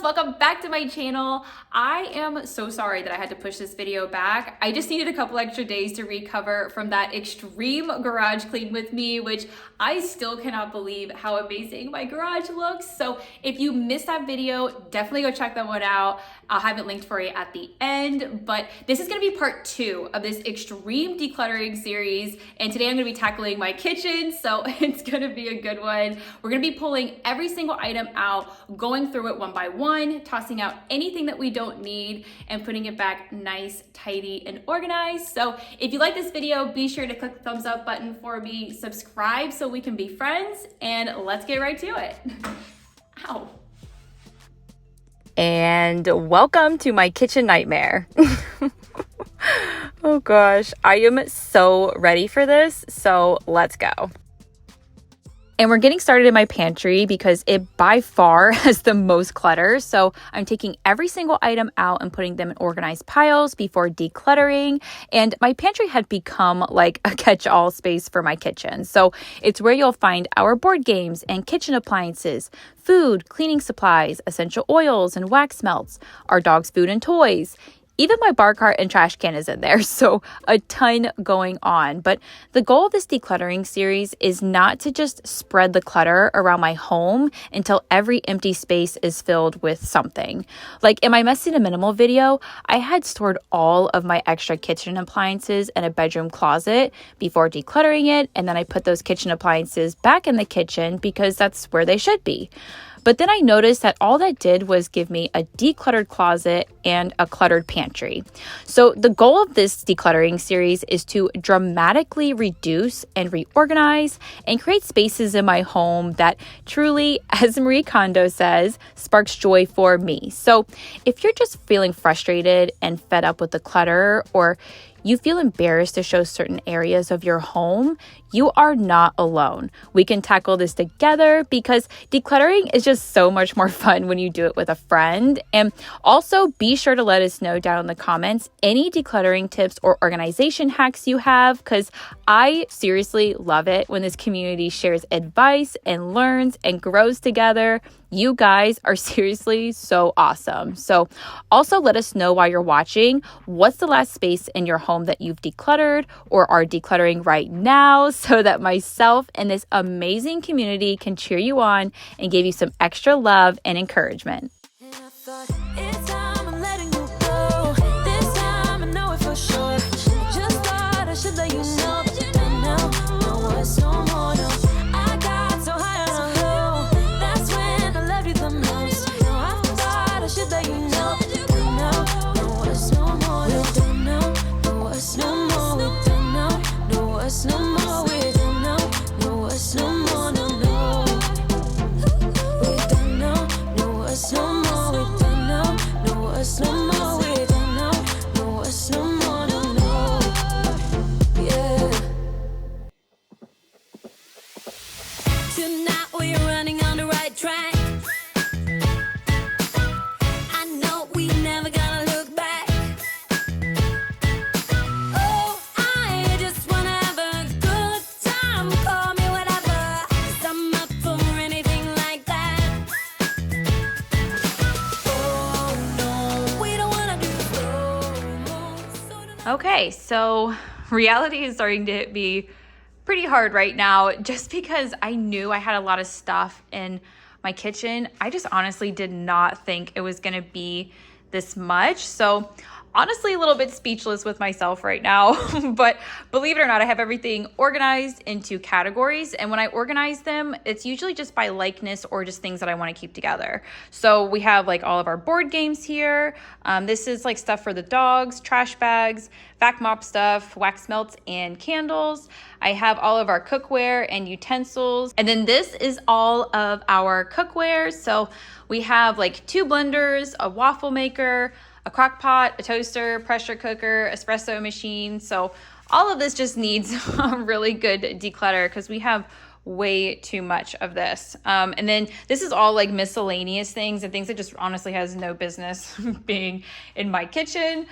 welcome back to my channel. I am so sorry that I had to push this video back. I just needed a couple extra days to recover from that extreme garage clean with me, which I still cannot believe how amazing my garage looks. So if you missed that video, definitely go check that one out. I'll have it linked for you at the end, but this is gonna be part 2 of this extreme decluttering series. And today I'm gonna be tackling my kitchen, so it's gonna be a good one. We're gonna be pulling every single item out, going through it one by one, tossing out anything that we don't need and putting it back nice, tidy, and organized. So if you like this video, be sure to click the thumbs up button for me, subscribe so we can be friends, and let's get right to it. Ow. And welcome to my kitchen nightmare. Oh gosh, I am so ready for this, so let's go. And we're getting started in my pantry because it by far has the most clutter. So I'm taking every single item out and putting them in organized piles before decluttering. And my pantry had become like a catch-all space for my kitchen. So it's where you'll find our board games and kitchen appliances, food, cleaning supplies, essential oils and wax melts, our dog's food and toys. Even my bar cart and trash can is in there, so a ton going on. But the goal of this decluttering series is not to just spread the clutter around my home until every empty space is filled with something. Like in my Messy to Minimal video, I had stored all of my extra kitchen appliances in a bedroom closet before decluttering it, and then I put those kitchen appliances back in the kitchen because that's where they should be. But then I noticed that all that did was give me a decluttered closet and a cluttered pantry. So the goal of this decluttering series is to dramatically reduce and reorganize and create spaces in my home that truly, as Marie Kondo says, sparks joy for me. So if you're just feeling frustrated and fed up with the clutter, or you feel embarrassed to show certain areas of your home, you are not alone. We can tackle this together because decluttering is just so much more fun when you do it with a friend. And also be sure to let us know down in the comments any decluttering tips or organization hacks you have, because I seriously love it when this community shares advice and learns and grows together. You guys are seriously so awesome. So also let us know while you're watching, what's the last space in your home that you've decluttered or are decluttering right now, so that myself and this amazing community can cheer you on and give you some extra love and encouragement. Okay, so reality is starting to hit me pretty hard right now just because I knew I had a lot of stuff in my kitchen. I just honestly did not think it was gonna be this much. So honestly, a little bit speechless with myself right now, but believe it or not, I have everything organized into categories. And when I organize them, it's usually just by likeness or just things that I want to keep together. So we have like all of our board games here. This is like stuff for the dogs, trash bags, VacMop stuff, wax melts, and candles. I have all of our cookware and utensils. And then this is all of our cookware. So we have like 2 blenders, a waffle maker, a crock pot, a toaster, pressure cooker, espresso machine. So all of this just needs a really good declutter because we have way too much of this. And then this is all like miscellaneous things and things that just honestly has no business being in my kitchen.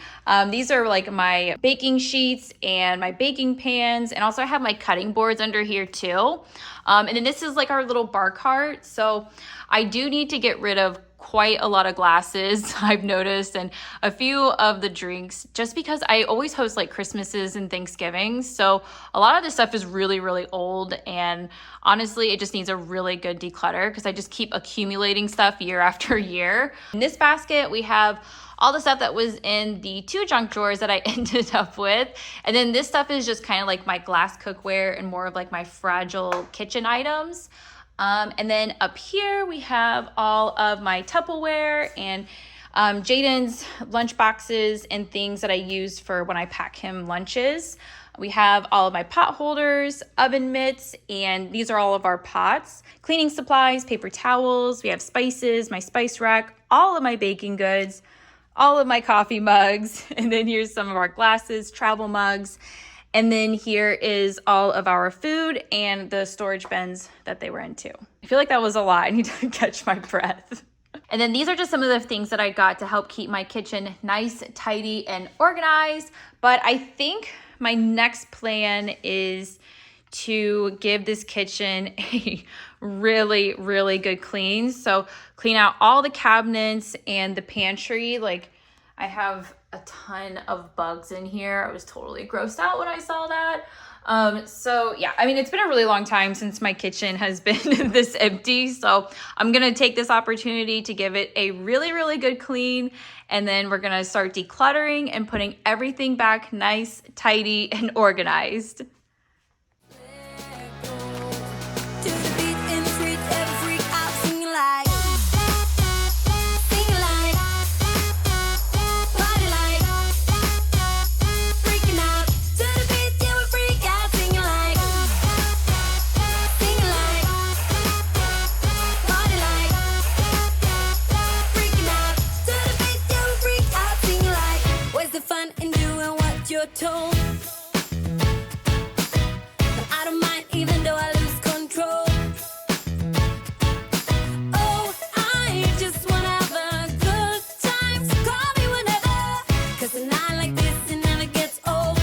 These are like my baking sheets and my baking pans. And also I have my cutting boards under here too. And then this is like our little bar cart. So I do need to get rid of quite a lot of glasses I've noticed, and a few of the drinks, just because I always host like Christmases and Thanksgivings. So a lot of this stuff is really, really old, and honestly, it just needs a really good declutter because I just keep accumulating stuff year after year. In this basket, we have all the stuff that was in the 2 junk drawers that I ended up with. And then this stuff is just kind of like my glass cookware and more of like my fragile kitchen items. And then up here we have all of my Tupperware and Jaden's lunch boxes and things that I use for when I pack him lunches. We have all of my pot holders, oven mitts, and these are all of our pots, cleaning supplies, paper towels. We have spices, my spice rack, all of my baking goods, all of my coffee mugs, and then here's some of our glasses, travel mugs, and then here is all of our food and the storage bins that they were in too. I feel like that was a lot. I need to catch my breath. And then these are just some of the things that I got to help keep my kitchen nice, tidy, and organized. But I think my next plan is to give this kitchen a really, really good clean. So clean out all the cabinets and the pantry. Like, I have a ton of bugs in here. I was totally grossed out when I saw that. So yeah, I mean, it's been a really long time since my kitchen has been this empty. So I'm going to take this opportunity to give it a really, really good clean. And then we're going to start decluttering and putting everything back nice, tidy, and organized. Told. I don't mind even though I lose control. Oh, I just wanna have a good time, so call me whenever, 'cause a night like this, it never gets old.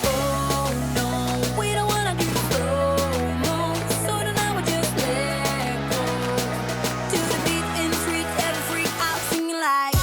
Oh no, we don't wanna do slow-mo, so tonight we just let go. To the beat and treat every freak out, singing like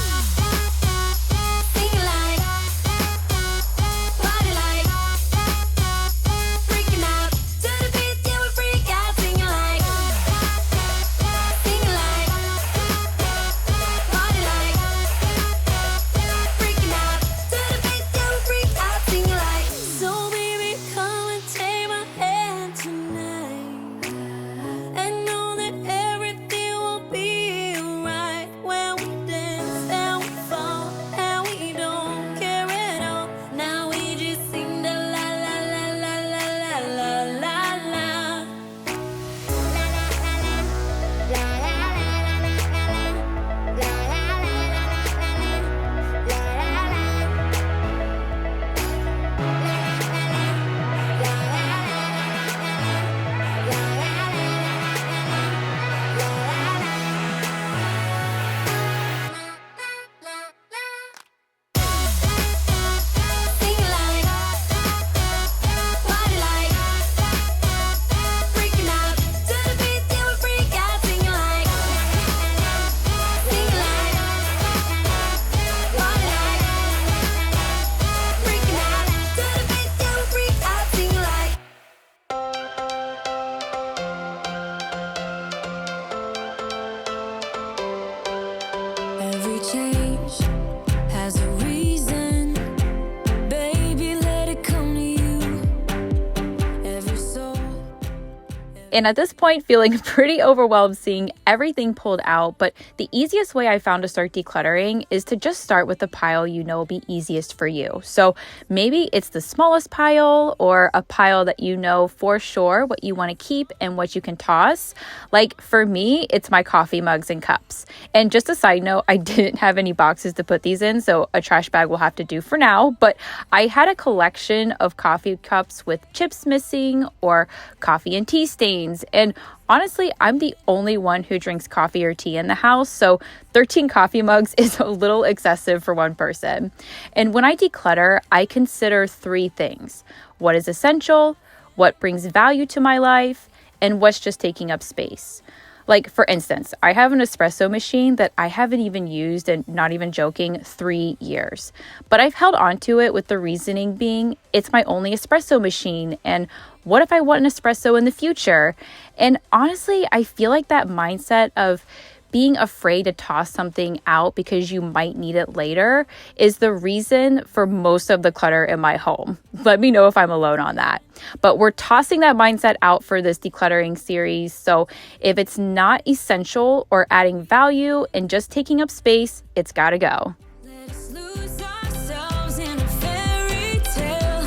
And at this point, feeling pretty overwhelmed seeing everything pulled out. But the easiest way I found to start decluttering is to just start with the pile you know will be easiest for you. So maybe it's the smallest pile or a pile that you know for sure what you want to keep and what you can toss. Like for me, it's my coffee mugs and cups. And just a side note, I didn't have any boxes to put these in, so a trash bag will have to do for now. But I had a collection of coffee cups with chips missing or coffee and tea stains. And honestly, I'm the only one who drinks coffee or tea in the house, so 13 coffee mugs is a little excessive for one person. And when I declutter, I consider 3 things: what is essential, what brings value to my life, and what's just taking up space. Like, for instance, I have an espresso machine that I haven't even used, and not even joking, 3 years. But I've held on to it with the reasoning being it's my only espresso machine. And what if I want an espresso in the future? And honestly, I feel like that mindset of being afraid to toss something out because you might need it later is the reason for most of the clutter in my home. Let me know if I'm alone on that. But we're tossing that mindset out for this decluttering series. So if it's not essential or adding value and just taking up space, it's gotta go. Let's lose ourselves in a fairy tale.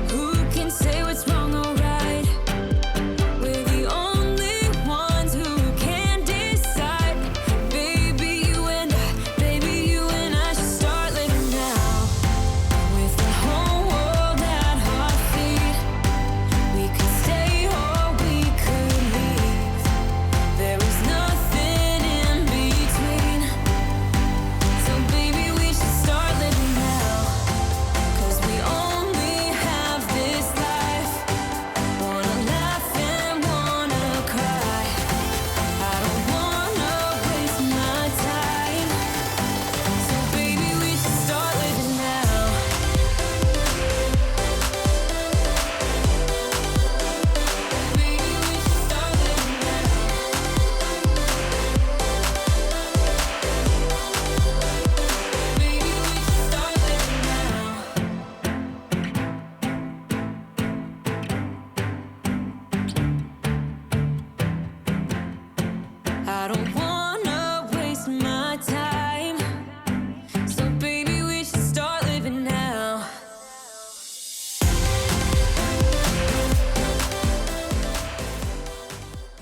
Who can say what's wrong or right? We're the only ones who can decide. Baby, you and I should start living now. With the whole world at our feet, we could stay or we could leave. There is nothing in between. So baby, we should start living now. 'Cause we only have this life. Wanna laugh and wanna cry. I don't wanna waste my time. So baby, we should start living now. Baby, we should start living now. Baby, we should start living now. I don't wanna waste my time. So baby, we should start living now.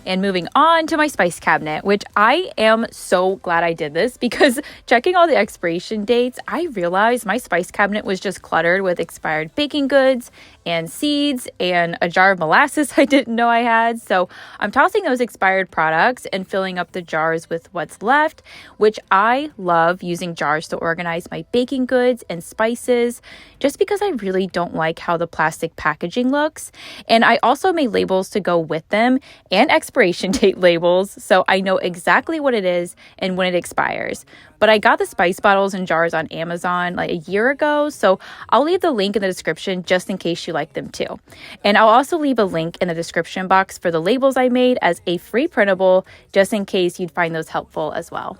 And moving on to my spice cabinet, which I am so glad I did this because checking all the expiration dates, I realized my spice cabinet was just cluttered with expired baking goods and seeds and a jar of molasses I didn't know I had. So I'm tossing those expired products and filling up the jars with what's left, which I love using jars to organize my baking goods and spices just because I really don't like how the plastic packaging looks. And I also made labels to go with them and expiration date labels, so I know exactly what it is and when it expires. But I got the spice bottles and jars on Amazon like a year ago, so I'll leave the link in the description just in case you like them too. And I'll also leave a link in the description box for the labels I made as a free printable, just in case you'd find those helpful as well.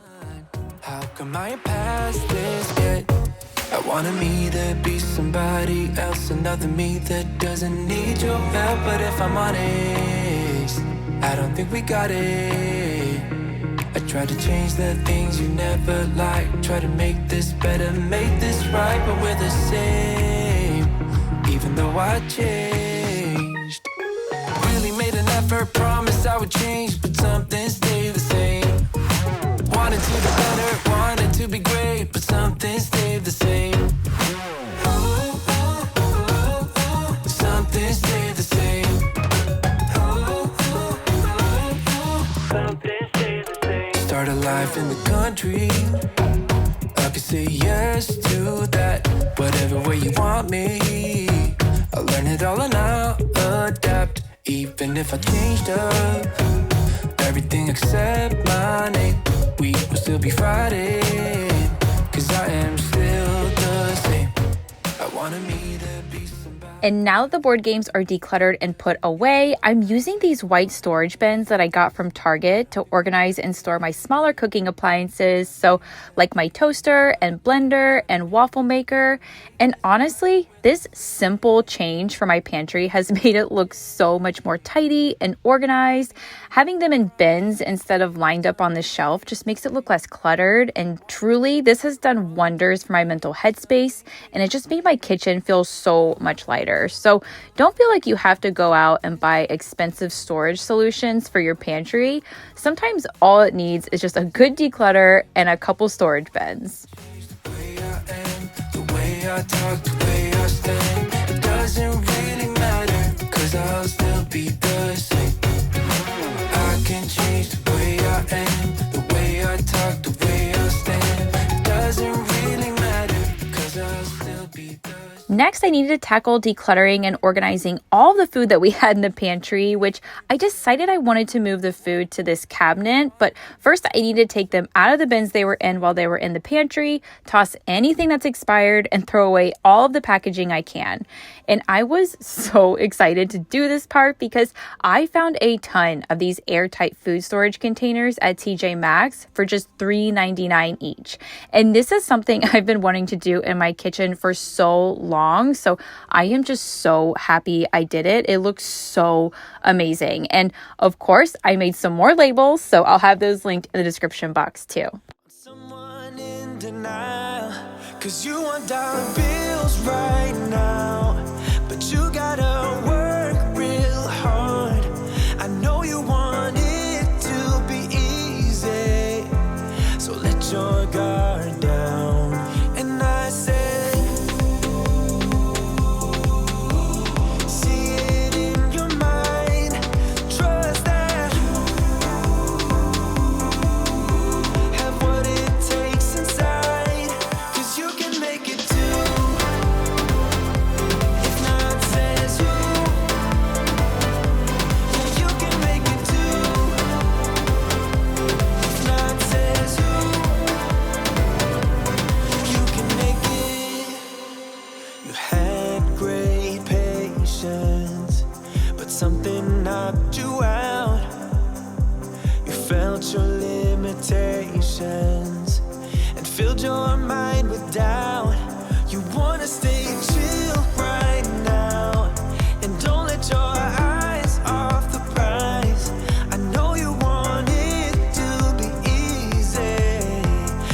How come I ain't past this yet? I wanted me to be somebody else, another me that doesn't need your help. But if I'm honest, I don't think we got it. I try to change the things you never liked, try to make this better, make this right, but we're the same, even though I changed. Really made an effort, promised I would change, but something stayed the same. Wanted to be better, wanted to be great, but something stayed the same. Something stayed the same. Something stayed the same. Start a life in the country, I could say yes to that. Whatever way you want me, I'll learn it all and I'll adapt. Even if I changed up everything except my name, we will still be Friday, 'cause I am still the same. I wanted me to be somebody. And now that the board games are decluttered and put away, I'm using these white storage bins that I got from Target to organize and store my smaller cooking appliances. So like my toaster and blender and waffle maker. And honestly, this simple change for my pantry has made it look so much more tidy and organized. Having them in bins instead of lined up on the shelf just makes it look less cluttered. And truly, this has done wonders for my mental headspace. And it just made my kitchen feel so much lighter. So don't feel like you have to go out and buy expensive storage solutions for your pantry. Sometimes all it needs is just a good declutter and a couple storage bins. The way I am, the way I talk, the way I stand, it doesn't really matter, 'cause I'll still be the same. I can change the way I am, the way I talk, the way I stand, it doesn't really matter, 'cause I'll still be the same. next, I needed to tackle decluttering and organizing all the food that we had in the pantry, which I decided I wanted to move the food to this cabinet. But first, I needed to take them out of the bins they were in while they were in the pantry, toss anything that's expired, and throw away all of the packaging I can. And I was so excited to do this part because I found a ton of these airtight food storage containers at TJ Maxx for just $3.99 each. And this is something I've been wanting to do in my kitchen for so long. So I am just so happy I did it. It looks so amazing. And of course, I made some more labels, so I'll have those linked in the description box too. Someone in denial, 'cause you want dollar bills right now, but you gotta work real hard. I know you want it to be easy, so let your guard down. And I said, see it in your mind, trust that you have what it takes inside, 'cause you can make it too. If not says who, yeah, you can make it too. If not says who, you can make it. You had great patience, but something knocked you out. You felt your limitations and filled your mind with doubt. You wanna stay chill right now and don't let your eyes off the prize. I know you want it to be easy,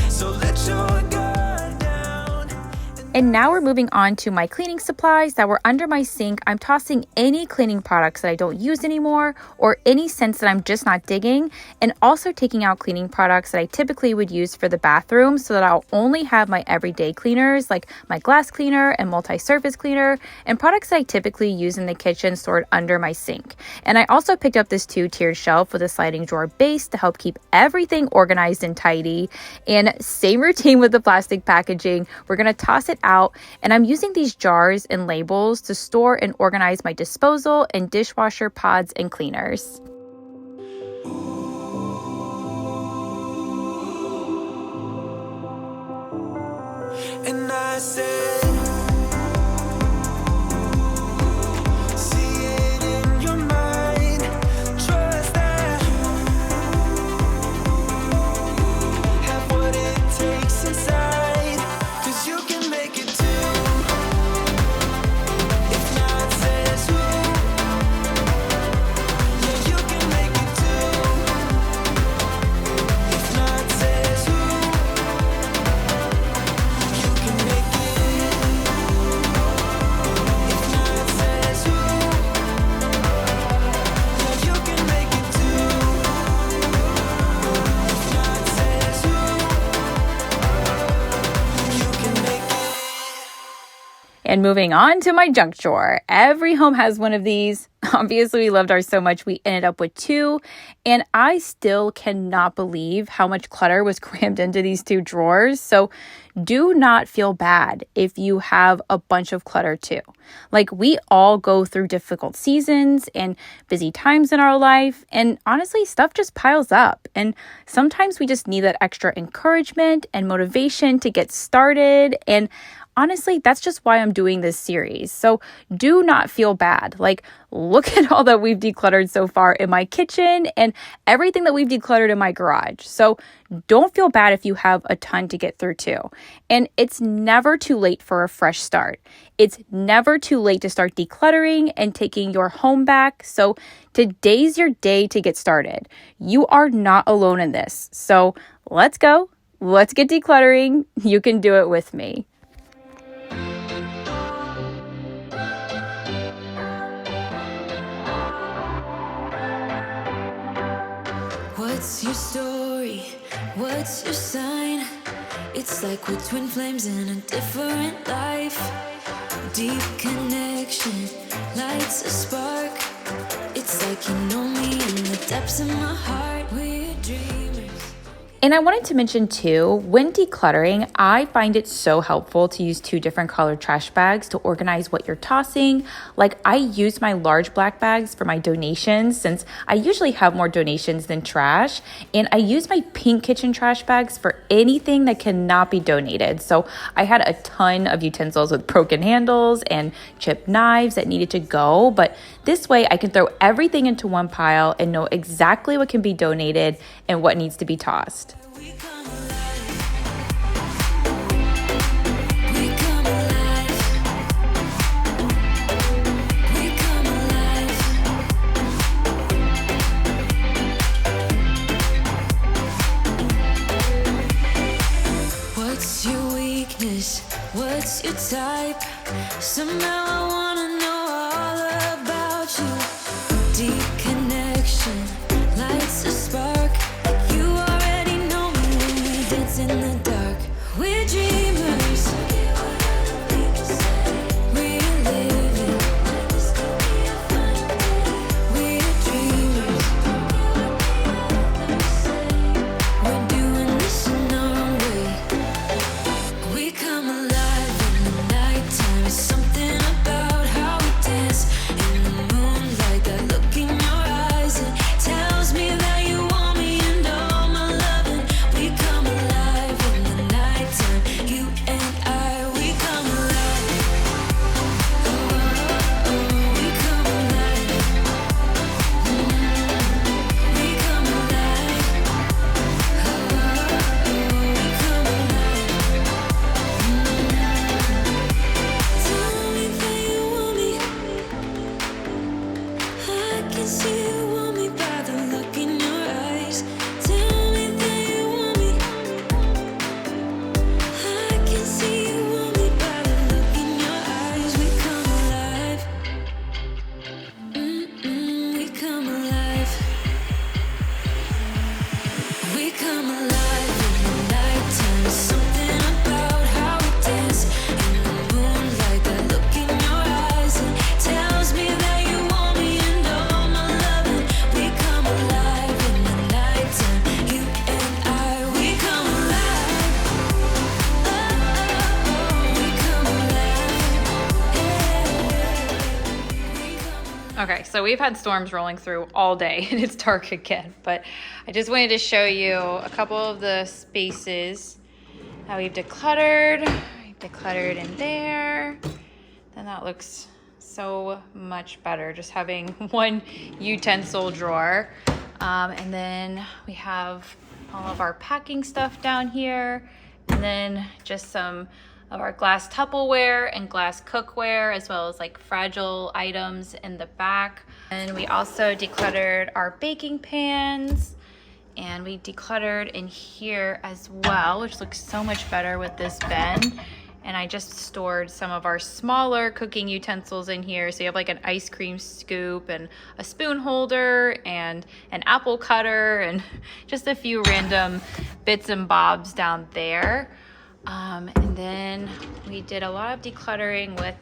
so let your guard down. And now we're moving on to my cleaning supplies that were under my sink. I'm tossing any cleaning products that I don't use anymore or any scents that I'm just not digging, and also taking out cleaning products that I typically would use for the bathroom so that I'll only have my everyday cleaners like my glass cleaner and multi-surface cleaner, and products that I typically use in the kitchen stored under my sink. And I also picked up this 2-tiered shelf with a sliding drawer base to help keep everything organized and tidy. And same routine with the plastic packaging. We're going to toss it out, and I'm using these jars and labels to store and organize my disposal and dishwasher pods and cleaners. And I said, see it in your mind, trust that you have what it takes inside, 'cause you can make it too. If not says who, yeah, you can make it too. If not says who, you can make it. If not says who, yeah, you can make it too. If not says who, you can make it. And moving on to my junk drawer. Every home has one of these. Obviously, we loved ours so much we ended up with 2, and I still cannot believe how much clutter was crammed into these 2 drawers. So do not feel bad if you have a bunch of clutter too. Like, we all go through difficult seasons and busy times in our life, and honestly, stuff just piles up. And sometimes we just need that extra encouragement and motivation to get started. And honestly, that's just why I'm doing this series. So do not feel bad. Like, look at all that we've decluttered so far in my kitchen and everything that we've decluttered in my garage. So don't feel bad if you have a ton to get through too. And it's never too late for a fresh start. It's never too late to start decluttering and taking your home back. So today's your day to get started. You are not alone in this. So let's go. Let's get decluttering. You can do it with me. What's your story? What's your sign? It's like we're twin flames in a different life. Deep connection lights a spark. It's like you know me in the depths of my heart. We're dreamers. And I wanted to mention too, when decluttering, I find it so helpful to use 2 different colored trash bags to organize what you're tossing. Like I use my large black bags for my donations since I usually have more donations than trash. And I use my pink kitchen trash bags for anything that cannot be donated. So I had a ton of utensils with broken handles and chipped knives that needed to go. But this way I can throw everything into one pile and know exactly what can be donated and what needs to be tossed. We come alive. We come alive. We come alive. What's your weakness? What's your type? Somehow I wanna know all about you. Deep connection lights a spark. You already know me when we dance in the dark. We're dreamers. We're living. We're dreamers. We're doing this in our own way. We come alive in the nighttime. There's something about how we dance in the moonlight. That look in your eyes, it tells me that you want me and all my loving. We come alive in the nighttime. You and I, we come alive. Oh, oh, we come alive. We come alive. Oh, we come alive. Tell me that you want me. I can see you want me by the look in your eyes. Tell me that you want me. I can see you want me by the look in your eyes. We come alive. We come alive. We come alive in the nighttime. There's something about how we dance in the moonlight. That look in your eyes, it tells me that you want me and all my loving. We come alive in the nighttime. You and I, we come alive. Oh, oh, oh, we come alive. Okay, so we've had storms rolling through all day and it's dark again, but I just wanted to show you a couple of the spaces that we've decluttered. We've decluttered in there. Then that looks so much better, just having one utensil drawer. And then we have all of our packing stuff down here, and then just some of our glass Tupperware and glass cookware, as well as like fragile items in the back. And we also decluttered our baking pans, and we decluttered in here as well, which looks so much better with this bin. And I just stored some of our smaller cooking utensils in here. So you have like an ice cream scoop and a spoon holder and an apple cutter and just a few random bits and bobs down there. And then we did a lot of decluttering with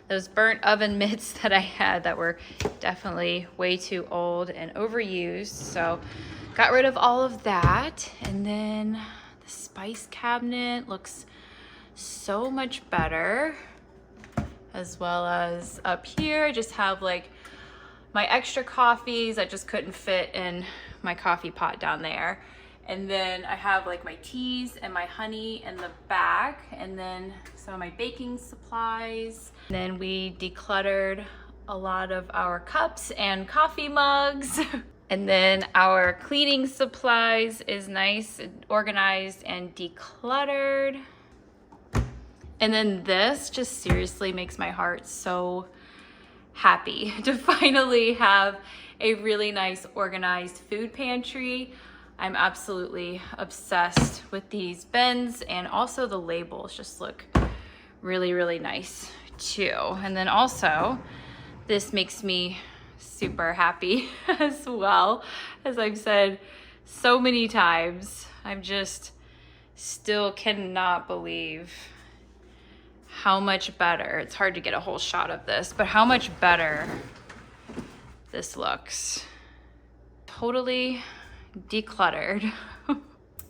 those burnt oven mitts that I had that were definitely way too old and overused. So got rid of all of that. And then the spice cabinet looks so much better, as well as up here I just have like my extra coffees that just couldn't fit in my coffee pot down there. And then I have like my teas and my honey in the back, and then some of my baking supplies. And then we decluttered a lot of our cups and coffee mugs. And then our cleaning supplies is nice, organized, and decluttered. And then this just seriously makes my heart so happy to finally have a really nice organized food pantry. I'm absolutely obsessed with these bins, and also the labels just look really, really nice too. And then also this makes me super happy as well. As I've said so many times, I'm just still cannot believe how much better, it's hard to get a whole shot of this, but how much better this looks. Totally decluttered.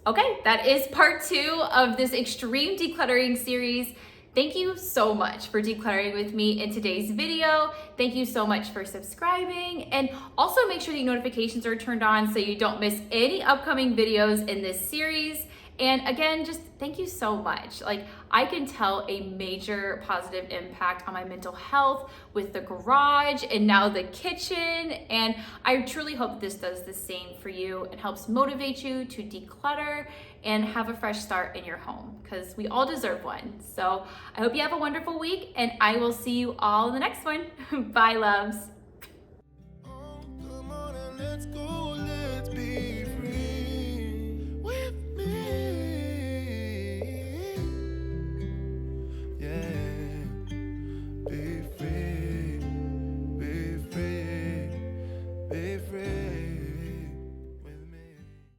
Okay, that is part 2 of this extreme decluttering series. Thank you so much for decluttering with me in today's video. Thank you so much for subscribing, and also make sure the notifications are turned on so you don't miss any upcoming videos in this series. And again, just thank you so much. Like, I can tell a major positive impact on my mental health with the garage and now the kitchen. And I truly hope this does the same for you and helps motivate you to declutter and have a fresh start in your home, because we all deserve one. So I hope you have a wonderful week, and I will see you all in the next one. Bye, loves.